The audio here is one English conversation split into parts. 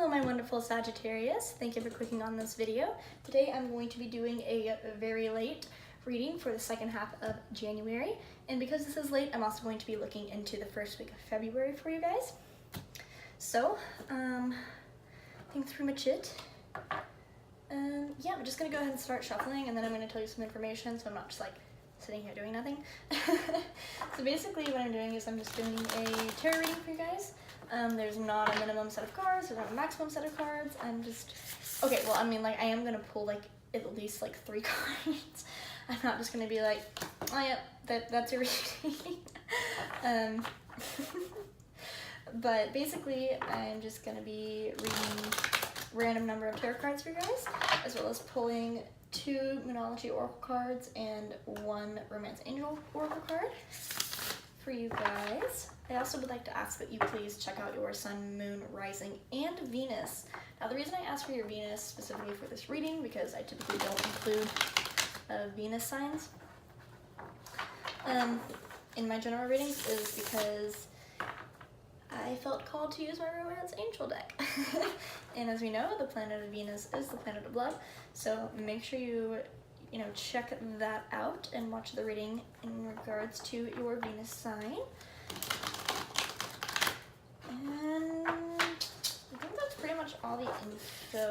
Hello my wonderful Sagittarius, thank you for clicking on this video. Today I'm going to be doing a very late reading for the second half of January, and because this is late I'm also going to be looking into the first week of February for you guys. So, I think that's pretty much it. Yeah, I'm just going to go ahead and start shuffling, and then I'm going to tell you some information so I'm not just like sitting here doing nothing. So basically what I'm doing is I'm just doing a tarot reading for you guys. There's not a minimum set of cards, there's not a maximum set of cards. I'm just, okay, well, I mean, like, I am gonna pull, like, at least, like, 3 cards. I'm not just gonna be like, oh, yeah, that's a reading. But basically, I'm just gonna be reading a random number of tarot cards for you guys, as well as pulling 2 Moonology Oracle cards and 1 Romance Angel Oracle card for you guys. I also would like to ask that you please check out your Sun, Moon, Rising, and Venus. Now the reason I asked for your Venus specifically for this reading, because I typically don't include Venus signs in my general readings, is because I felt called to use my Romance Angel deck. And as we know, the planet of Venus is the planet of love, so make sure you check that out and watch the reading in regards to your Venus sign. And I think that's pretty much all the info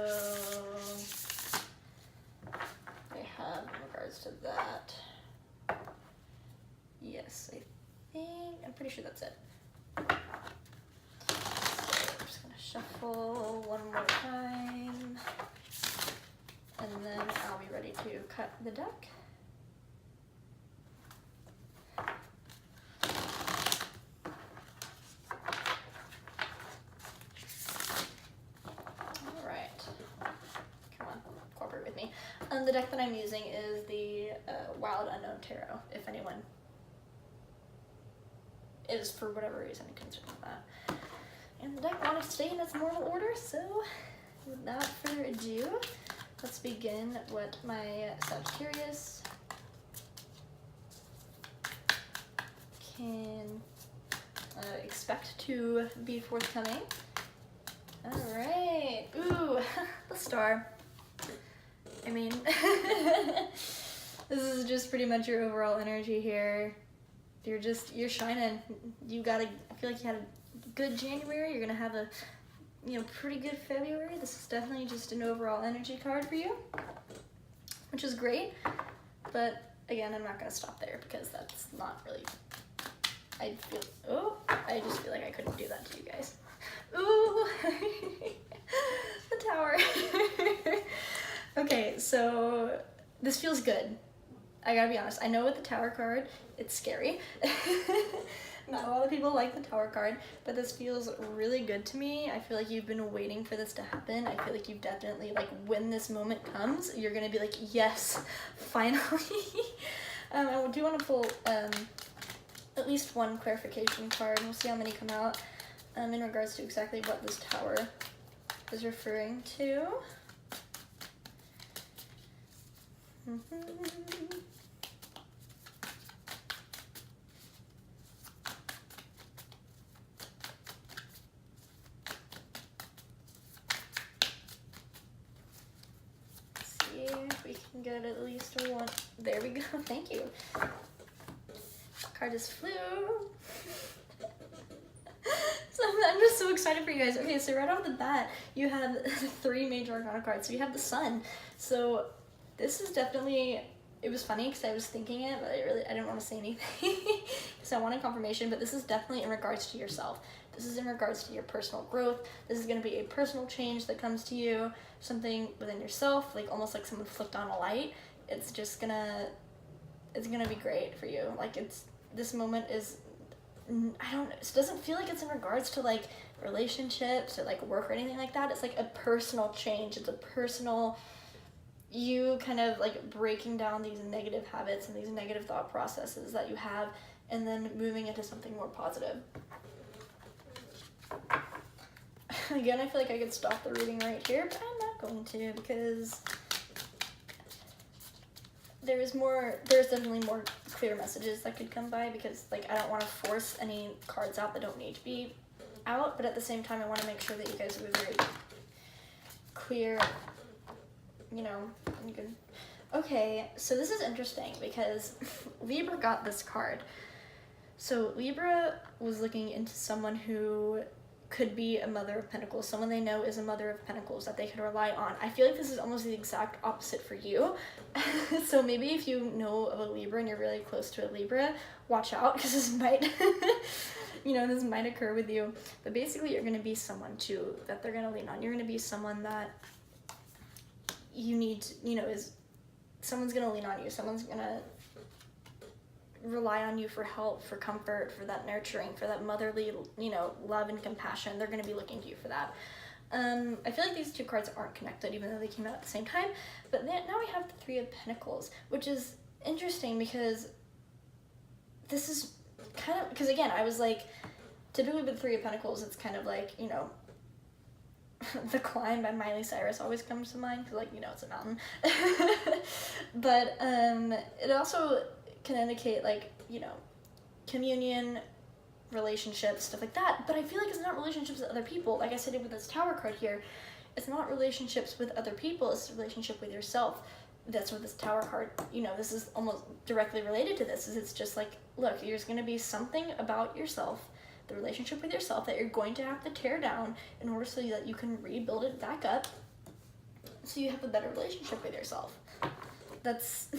I have in regards to that. Yes, I'm pretty sure that's it. So I'm just gonna shuffle one more time, and then I'll be ready to cut the deck. The deck that I'm using is the Wild Unknown Tarot, if anyone is, for whatever reason, concerned with that. And the deck wanted to stay in its normal order, so without further ado, let's begin what my Sagittarius can expect to be forthcoming. Alright, ooh, the Star. I mean, this is just pretty much your overall energy here. You're shining. I feel like you had a good January. You're gonna have a, pretty good February. This is definitely just an overall energy card for you, which is great. But again, I'm not gonna stop there because that's not really, I just feel like I couldn't do that to you guys. Ooh, the Tower. Okay, so this feels good. I gotta be honest. I know with the Tower card, it's scary. Not a lot of people like the Tower card, but this feels really good to me. I feel like you've been waiting for this to happen. I feel like you definitely, like, when this moment comes, you're gonna be like, yes, finally. I do want to pull at least 1 clarification card. We'll see how many come out in regards to exactly what this Tower is referring to. See if we can get at least 1. There we go. Thank you. Card just flew. So I'm just so excited for you guys. Okay, so right off the bat, you have 3 major arcana cards. So you have the Sun. So this is definitely, it was funny because I was thinking it, but I didn't want to say anything because I wanted confirmation, but this is definitely in regards to yourself. This is in regards to your personal growth. This is going to be a personal change that comes to you, something within yourself, like almost like someone flicked on a light. It's gonna be great for you. Like, this moment is, it doesn't feel like it's in regards to like relationships or like work or anything like that. It's like a personal change. It's a personal, you kind of like breaking down these negative habits and these negative thought processes that you have, and then moving into something more positive. Again, I feel like I could stop the reading right here, but I'm not going to, because there's definitely more clear messages that could come by, because like I don't want to force any cards out that don't need to be out, but at the same time I want to make sure that you guys have a very clear, you know, and good. Okay, so this is interesting because Libra got this card. So Libra was looking into someone who could be a Mother of Pentacles, someone they know is a Mother of Pentacles that they could rely on. I feel like this is almost the exact opposite for you. So maybe if you know of a Libra and you're really close to a Libra, watch out, because this might, you know, this might occur with you. But basically you're going to be someone too that they're going to lean on. You're going to be someone that you need, you know, someone's going to lean on you. Someone's going to rely on you for help, for comfort, for that nurturing, for that motherly, you know, love and compassion. They're going to be looking to you for that. I feel like these two cards aren't connected, even though they came out at the same time. But then, now we have the Three of Pentacles, which is interesting because this is kind of, because again, I was like, typically with Three of Pentacles, it's kind of like, you know, The Climb by Miley Cyrus always comes to mind, because, like, you know, it's a mountain. But it also can indicate, like, you know, communion, relationships, stuff like that. But I feel like it's not relationships with other people. Like I said with this Tower card here, it's not relationships with other people, it's a relationship with yourself. That's what this Tower card, you know, this is almost directly related to this. Is it's just like, look, there's going to be something about yourself, the relationship with yourself, that you're going to have to tear down in order so that you can rebuild it back up so you have a better relationship with yourself. That's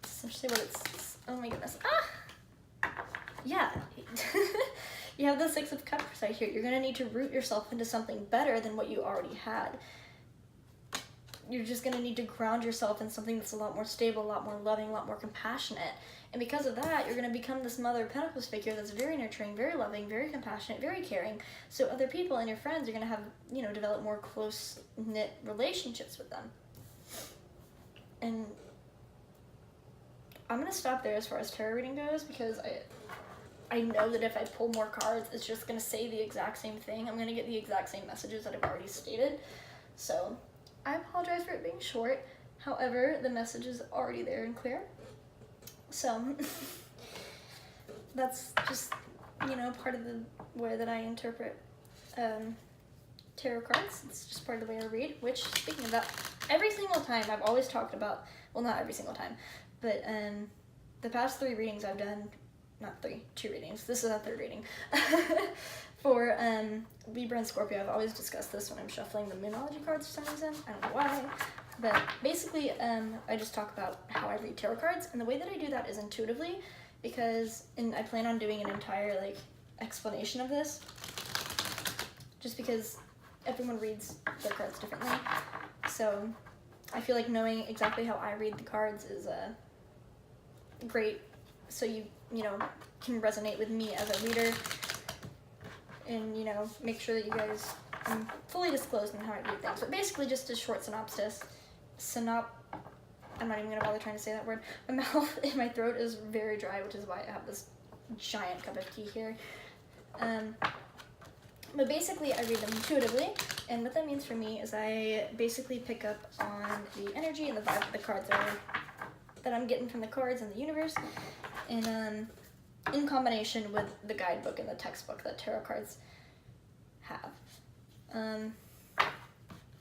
essentially what it's, oh my goodness. Yeah. You have the Six of Cups right here. You're going to need to root yourself into something better than what you already had. You're just going to need to ground yourself in something that's a lot more stable, a lot more loving, a lot more compassionate. And because of that, you're going to become this Mother of Pentacles figure that's very nurturing, very loving, very compassionate, very caring. So other people and your friends are going to have, you know, develop more close-knit relationships with them. And I'm going to stop there as far as tarot reading goes, because I know that if I pull more cards, it's just going to say the exact same thing. I'm going to get the exact same messages that I've already stated. So I apologize for it being short. However, the message is already there and clear. So that's just, you know, part of the way that I interpret tarot cards. It's just part of the way I read, which, speaking of that, every single time I've always talked about, well, not every single time, but the past 3 readings I've done, not 3, 2 readings, this is a 3rd reading, for Libra and Scorpio. I've always discussed this when I'm shuffling the Moonology cards for some reason. I don't know why. But basically, I just talk about how I read tarot cards, and the way that I do that is intuitively, because, and I plan on doing an entire, like, explanation of this, just because everyone reads their cards differently. So I feel like knowing exactly how I read the cards is great, so you know, can resonate with me as a reader, and, you know, make sure that you guys, I'm fully disclosed on how I read things. But basically, just a short synopsis. I'm not even gonna bother trying to say that word. My mouth and my throat is very dry, which is why I have this giant cup of tea here. But basically, I read them intuitively, and what that means for me is I basically pick up on the energy and the vibe of the cards that I'm getting from the cards and the universe, and in combination with the guidebook and the textbook that tarot cards have,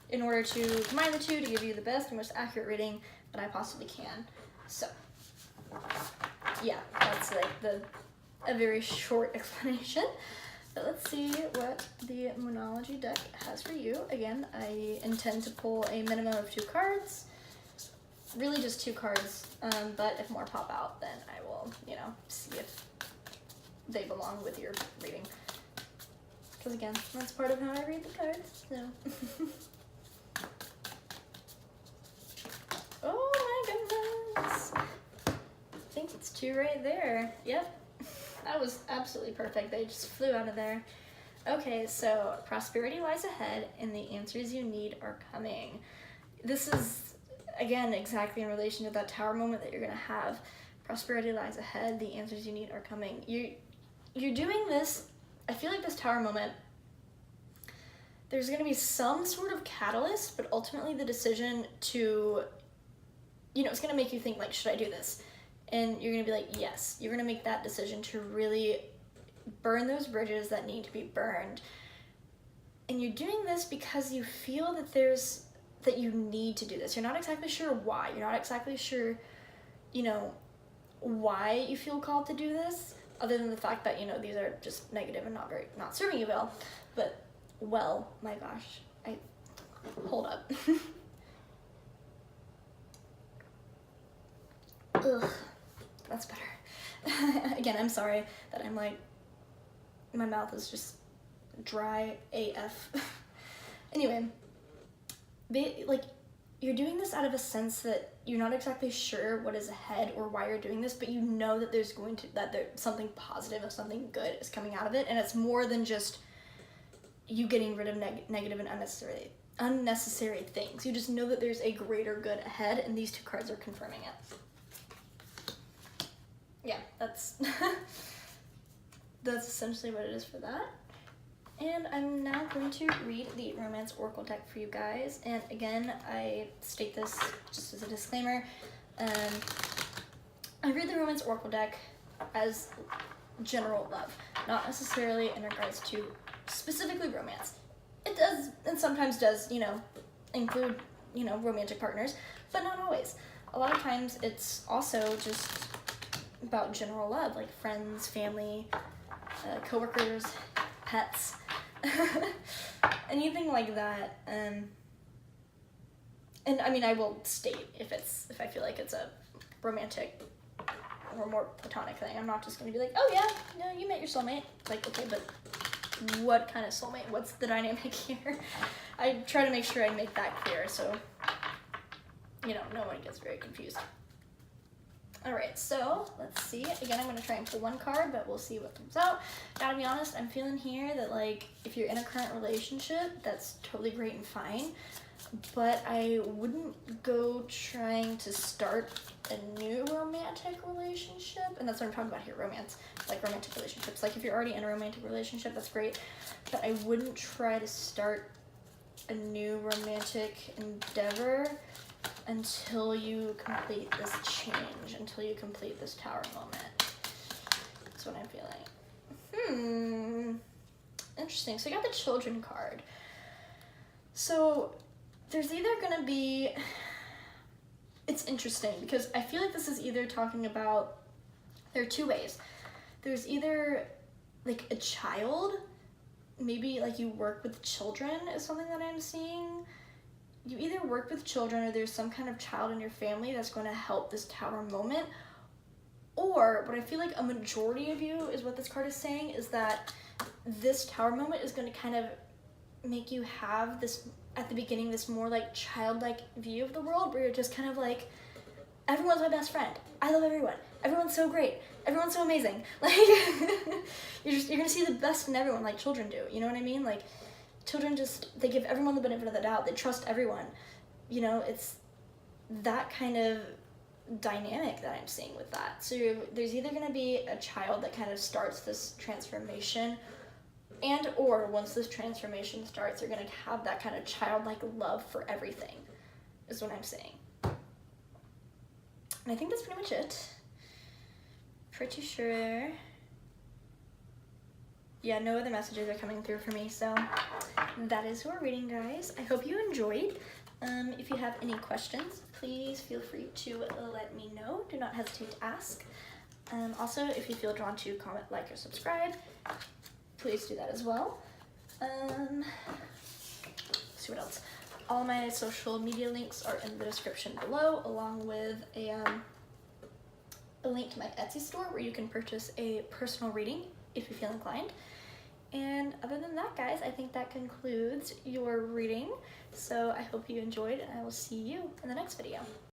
in order to combine the two to give you the best and most accurate reading that I possibly can. So yeah, that's like a very short explanation. But let's see what the Moonology deck has for you. Again, I intend to pull a minimum of 2 cards. Really just 2 cards, but if more pop out, then I will, you know, see if they belong with your reading. Because again, that's part of how I read the cards, so. Oh my goodness. I think it's 2 right there. Yep. That was absolutely perfect. They just flew out of there. Okay, so prosperity lies ahead and the answers you need are coming. This is, again, exactly in relation to that Tower moment that you're going to have. Prosperity lies ahead, the answers you need are coming. You're doing this, I feel like this Tower moment, there's going to be some sort of catalyst, but ultimately the decision to, you know, it's going to make you think, like, should I do this? And you're going to be like, yes. You're going to make that decision to really burn those bridges that need to be burned. And you're doing this because you feel that that you need to do this. You're not exactly sure why. You're not exactly sure, you know, why you feel called to do this, other than the fact that, you know, these are just negative and not serving you well. But, well, my gosh, hold up. Ugh, that's better. Again, I'm sorry that I'm like, my mouth is just dry AF. Theanyway, like, you're doing this out of a sense that you're not exactly sure what is ahead or why you're doing this, but you know that there's something positive or something good is coming out of it, and it's more than just you getting rid of negative and unnecessary things. You just know that there's a greater good ahead, and these two cards are confirming it. Yeah, that's that's essentially what it is for that. And I'm now going to read the Romance Oracle deck for you guys. And again, I state this just as a disclaimer. I read the Romance Oracle deck as general love, not necessarily in regards to specifically romance. It does, and sometimes does, you know, include, you know, romantic partners, but not always. A lot of times it's also just about general love, like friends, family, coworkers, pets, anything like that. And I mean, I will state if I feel like it's a romantic or more platonic thing. I'm not just gonna be like, oh yeah, no, you met your soulmate. Like, okay, but what kind of soulmate? What's the dynamic here? I try to make sure I make that clear so, you know, no one gets very confused. All right, so let's see. Again, I'm gonna try and pull one card, but we'll see what comes out. Gotta be honest, I'm feeling here that, like, if you're in a current relationship, that's totally great and fine, but I wouldn't go trying to start a new romantic relationship. And that's what I'm talking about here, romance, like romantic relationships. Like, if you're already in a romantic relationship, that's great, but I wouldn't try to start a new romantic endeavor until you complete this change, until you complete this Tower moment. That's what I'm feeling. Interesting. So I got the Children card. So there's either gonna be, it's interesting because I feel like this is either talking about, there are two ways. There's either like a child, maybe like you work with children is something that I'm seeing. You either work with children or there's some kind of child in your family that's going to help this Tower moment. Or what I feel like a majority of you is what this card is saying is that this Tower moment is going to kind of make you have this, at the beginning, this more like childlike view of the world where you're just kind of like, everyone's my best friend. I love everyone. Everyone's so great. Everyone's so amazing. Like, you're going to see the best in everyone like children do. You know what I mean? Like, children just, they give everyone the benefit of the doubt. They trust everyone. You know, it's that kind of dynamic that I'm seeing with that. So there's either going to be a child that kind of starts this transformation, and or once this transformation starts, you're going to have that kind of childlike love for everything, is what I'm saying. And I think that's pretty much it. Pretty sure. Yeah, no other messages are coming through for me, so that is your reading, guys. I hope you enjoyed. If you have any questions, please feel free to let me know. Do not hesitate to ask. Also, if you feel drawn to comment, like, or subscribe, please do that as well. Let's see what else. All my social media links are in the description below, along with a link to my Etsy store where you can purchase a personal reading if you feel inclined. And other than that, guys, I think that concludes your reading. So I hope you enjoyed, and I will see you in the next video.